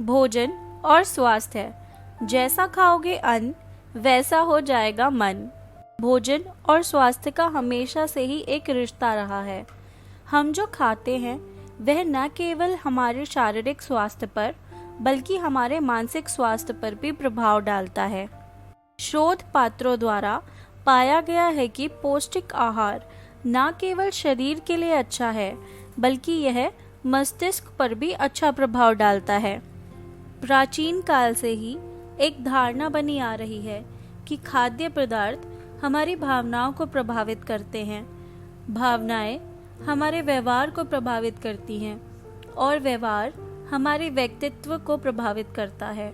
भोजन और स्वास्थ्य। जैसा खाओगे अन्न वैसा हो जाएगा मन। भोजन और स्वास्थ्य का हमेशा से ही एक रिश्ता रहा है। हम जो खाते हैं वह न केवल हमारे शारीरिक स्वास्थ्य पर बल्कि हमारे मानसिक स्वास्थ्य पर भी प्रभाव डालता है। शोध पात्रों द्वारा पाया गया है कि पौष्टिक आहार न केवल शरीर के लिए अच्छा है बल्कि यह मस्तिष्क पर भी अच्छा प्रभाव डालता है। प्राचीन काल से ही एक धारणा बनी आ रही है कि खाद्य पदार्थ हमारी भावनाओं को प्रभावित करते हैं। भावनाएं हमारे व्यवहार को प्रभावित करती हैं और व्यवहार हमारे व्यक्तित्व को प्रभावित करता है।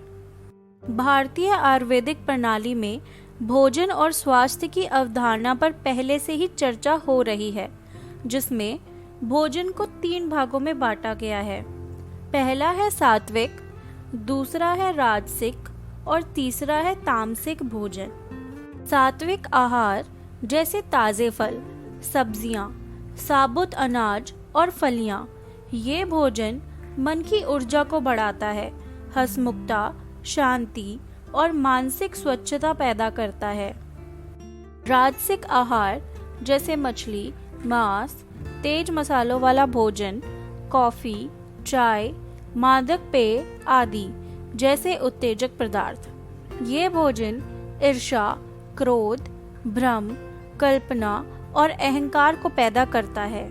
भारतीय आयुर्वेदिक प्रणाली में भोजन और स्वास्थ्य की अवधारणा पर पहले से ही चर्चा हो रही है, जिसमें भोजन को 3 भागों में बांटा गया है। पहला है सात्विक, दूसरा है राजसिक और तीसरा है तामसिक भोजन। सात्विक आहार जैसे ताजे फल, सब्जियां, साबुत अनाज और फलियां, ये भोजन मन की ऊर्जा को बढ़ाता है, हंसमुखता, शांति और मानसिक स्वच्छता पैदा करता है। राजसिक आहार जैसे मछली, मांस, तेज मसालों वाला भोजन, कॉफी, चाय, मादक पेय आदि जैसे उत्तेजक पदार्थ, ये भोजन ईर्ष्या, क्रोध, भ्रम, कल्पना और अहंकार को पैदा करता है।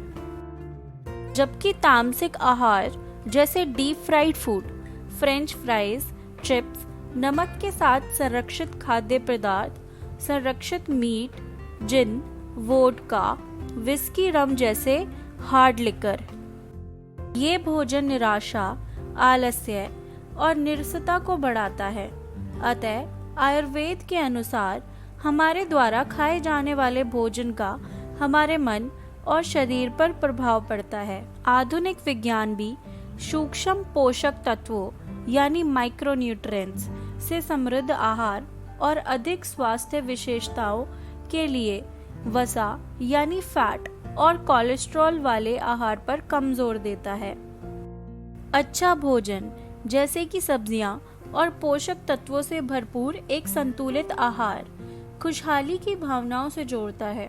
जबकि तामसिक आहार जैसे deep fried food, French fries, chips, नमक के साथ संरक्षित खाद्य पदार्थ, संरक्षित मीट, जिन, वोडका, विस्की, रम जैसे हार्ड लिकर, ये भोजन निराशा, आलस्य और निरसता को बढ़ाता है। अतः आयुर्वेद के अनुसार हमारे द्वारा खाए जाने वाले भोजन का हमारे मन और शरीर पर प्रभाव पड़ता है। आधुनिक विज्ञान भी सूक्ष्म पोषक तत्वों यानी माइक्रोन्यूट्रिएंट्स से समृद्ध आहार और अधिक स्वास्थ्य विशेषताओं के लिए वसा यानी फैट और कोलेस्ट्रॉल वाले आहार पर कम जोर देता है। अच्छा भोजन जैसे कि सब्जियां और पोषक तत्वों से भरपूर एक संतुलित आहार खुशहाली की भावनाओं से जोड़ता है।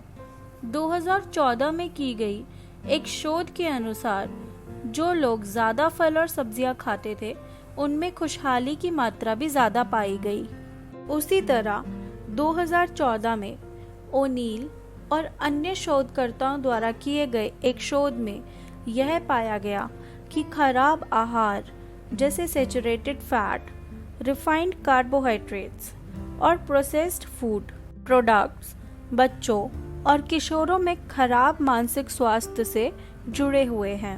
2014 में की गई एक शोध के अनुसार जो लोग ज्यादा फल और सब्जियां खाते थे उनमें खुशहाली की मात्रा भी ज्यादा पाई गई। उसी तरह 2014 में ओनील और अन्य शोधकर्ताओं द्वारा किए गए एक शोध में यह पाया गया कि खराब आहार जैसे सैचुरेटेड फैट, रिफाइंड कार्बोहाइड्रेट्स और प्रोसेस्ड फूड प्रोडक्ट्स बच्चों और किशोरों में खराब मानसिक स्वास्थ्य से जुड़े हुए हैं।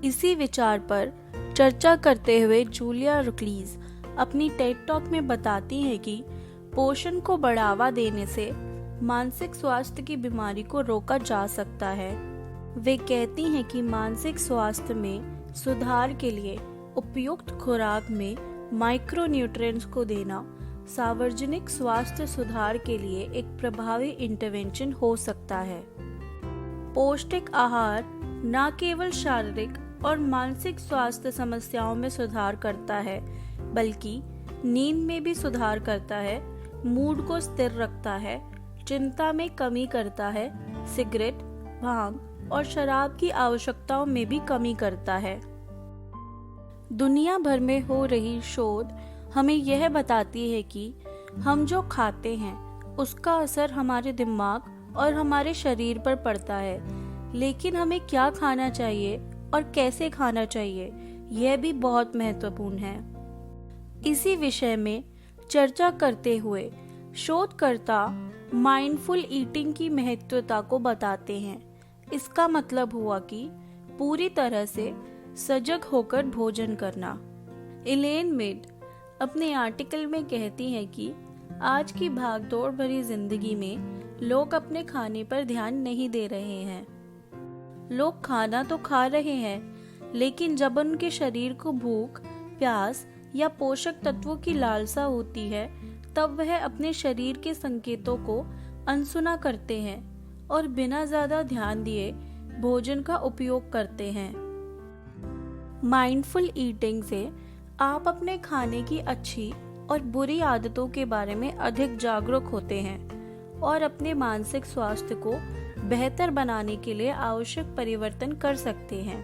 इसी विचार पर चर्चा करते हुए जूलिया रुक्लीज अपनी टेड टॉक में बताती हैं कि पोषण को बढ़ावा देने से मानसिक स्वास्थ्य की बीमारी को रोका जा सकता है। वे कहती हैं कि मानसिक स्वास्थ्य में सुधार के लिए उपयुक्त खुराक में माइक्रोन्यूट्रिएंट्स को देना सार्वजनिक स्वास्थ्य सुधार के लिए एक प्रभावी इंटरवेंशन हो सकता है। पौष्टिक आहार न केवल शारीरिक और मानसिक स्वास्थ्य समस्याओं में सुधार करता है बल्कि नींद में भी सुधार करता है, मूड को स्थिर रखता है, चिंता में कमी करता है, सिगरेट, भांग और शराब की आवश्यकताओं में भी कमी करता है। दुनिया भर में हो रही शोध हमें यह बताती है कि हम जो खाते हैं उसका असर हमारे दिमाग और हमारे शरीर पर पड़ता है, लेकिन हमें क्या खाना चाहिए और कैसे खाना चाहिए यह भी बहुत महत्वपूर्ण है। इसी विषय में चर्चा करते हुए शोधकर्ता माइंडफुल ईटिंग की महत्वता को बताते हैं। इसका मतलब हुआ कि पूरी तरह से सजग होकर भोजन करना। इलेन मेड अपने आर्टिकल में कहती हैं कि आज की भागदौड़ भरी जिंदगी में लोग अपने खाने पर ध्यान नहीं दे रहे हैं। लोग खाना तो खा रहे हैं, लेकिन जब उनके शरीर को भूख, प्यास या पोषक तत्वों की लालसा होती है तब वह अपने शरीर के संकेतों को अनसुना करते हैं और बिना ज्यादा ध्यान दिए भोजन का उपयोग करते हैं। माइंडफुल ईटिंग से आप अपने खाने की अच्छी और बुरी आदतों के बारे में अधिक जागरूक होते हैं और अपने मानसिक स्वास्थ्य को बेहतर बनाने के लिए आवश्यक परिवर्तन कर सकते हैं।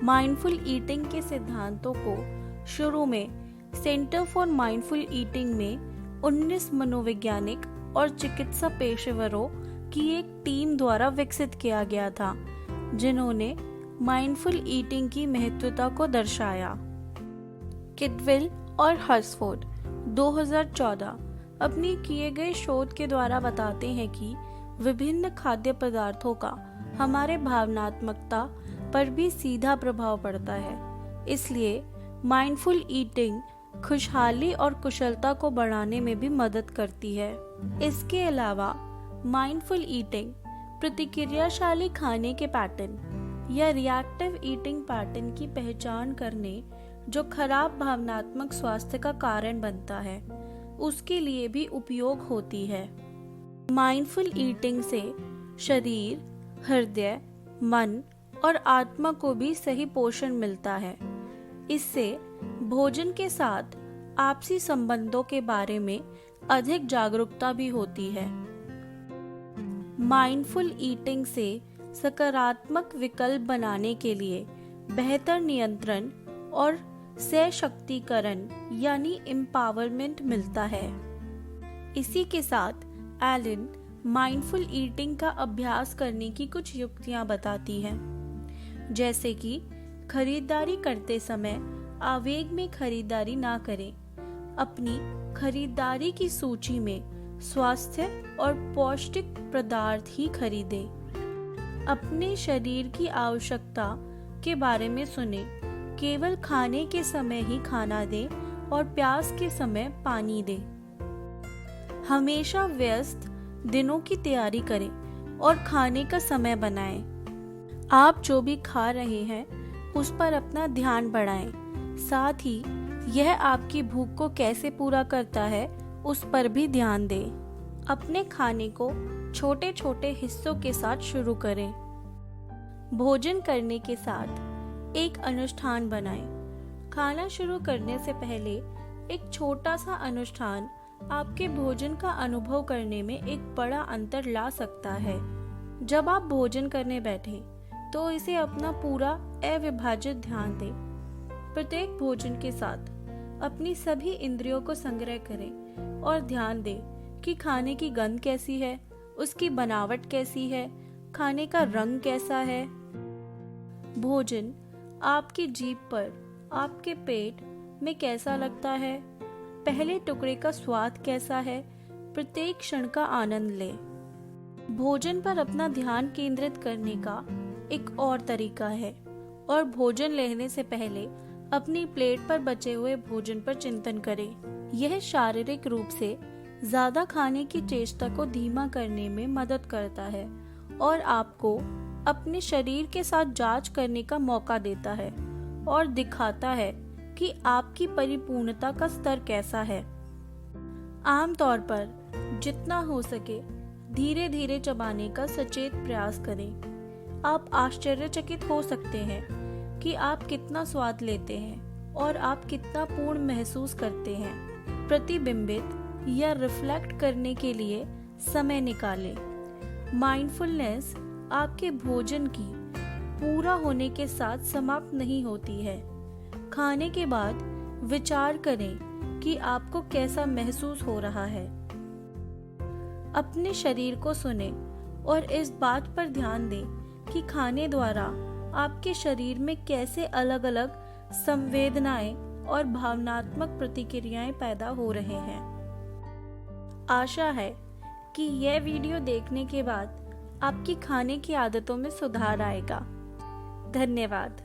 माइंडफुल ईटिंग के सिद्धांतों को शुरू में सेंटर फॉर माइंडफुल ईटिंग में 19 मनोवैज्ञानिक और चिकित्सा पेशेवरों की एक टीम द्वारा विकसित किया गया था, जिन्होंने माइंडफुल ईटिंग की महत्वता को दर्शाया। किडविल और हर्सफोर्ड 2014 अपनी किए गए शोध के द्वारा बताते हैं कि विभिन्न खाद्य पदार्थों का हमारे भावनात्मकता पर भी सीधा प्रभाव पड़ता है। इसलिए माइंडफुल ईटिंग खुशहाली और कुशलता को बढ़ाने में भी मदद करती है। इसके अलावा माइंडफुल ईटिंग प्रतिक्रियाशाली खाने के पैटर्न या रिएक्टिव ईटिंग पैटर्न की पहचान करने, जो खराब भावनात्मक स्वास्थ्य का कारण बनता है, उसके लिए भी उपयोग होती है। माइंडफुल ईटिंग से शरीर, हृदय, मन और आत्मा को भी सही पोषण मिलता है। इससे भोजन के साथ आपसी संबंधों के बारे में अधिक जागरूकता भी होती है। माइंडफुल ईटिंग से सकारात्मक विकल्प बनाने के लिए बेहतर नियंत्रण और सशक्तिकरण यानी एम्पावरमेंट मिलता है। इसी के साथ एलन माइंडफुल ईटिंग का अभ्यास करने की कुछ युक्तियां बताती है, जैसे कि खरीदारी करते समय आवेग में खरीदारी ना करें। अपनी खरीदारी की सूची में स्वास्थ्य और पौष्टिक पदार्थ ही खरीदें। अपने शरीर की आवश्यकता के बारे में सुने। केवल खाने के समय ही खाना दें और प्यास के समय पानी दें। हमेशा व्यस्त दिनों की तैयारी करें और खाने का समय बनाएं। आप जो भी खा रहे हैं उस पर अपना ध्यान बढ़ाएं। साथ ही यह आपकी भूख को कैसे पूरा करता है उस पर भी ध्यान दें। अपने खाने को छोटे छोटे हिस्सों के साथ शुरू करें। भोजन करने के साथ एक अनुष्ठान बनाएं। खाना शुरू करने से पहले एक छोटा सा अनुष्ठान आपके भोजन का अनुभव करने में एक बड़ा अंतर ला सकता है। जब आप भोजन करने बैठे तो इसे अपना पूरा अविभाजित ध्यान दें। प्रत्येक भोजन के साथ अपनी सभी इंद्रियों को संग्रह करें और ध्यान दें कि खाने की गंध कैसी है, उसकी बनावट कैसी है, खाने का रंग कैसा है। भोजन आपकी जीभ पर, आपके पेट में कैसा लगता है, पहले टुकड़े का स्वाद कैसा है, प्रत्येक क्षण का आनंद लें। भोजन पर अपना ध्यान केंद्रित करने का एक और तरीका है और भोजन लेने से पहले अपनी प्लेट पर बचे हुए भोजन पर चिंतन करें। यह शारीरिक रूप से ज्यादा खाने की चेष्टा को धीमा करने में मदद करता है और आपको अपने शरीर के साथ जांच करने का मौका देता है और दिखाता है कि आपकी परिपूर्णता का स्तर कैसा है। आमतौर पर जितना हो सके धीरे धीरे चबाने का सचेत प्रयास करें। आप आश्चर्यचकित हो सकते हैं कि आप कितना स्वाद लेते हैं और आप कितना पूर्ण महसूस करते हैं। प्रतिबिंबित या रिफ्लेक्ट करने के लिए समय निकालें। माइंडफुलनेस आपके भोजन की पूरा होने के साथ समाप्त नहीं होती है। खाने के बाद विचार करें कि आपको कैसा महसूस हो रहा है। अपने शरीर को सुनें और इस बात पर ध्यान दें कि खाने द्वारा आपके शरीर में कैसे अलग अलग संवेदनाएं और भावनात्मक प्रतिक्रियाएं पैदा हो रहे हैं। आशा है कि यह वीडियो देखने के बाद आपकी खाने की आदतों में सुधार आएगा। धन्यवाद।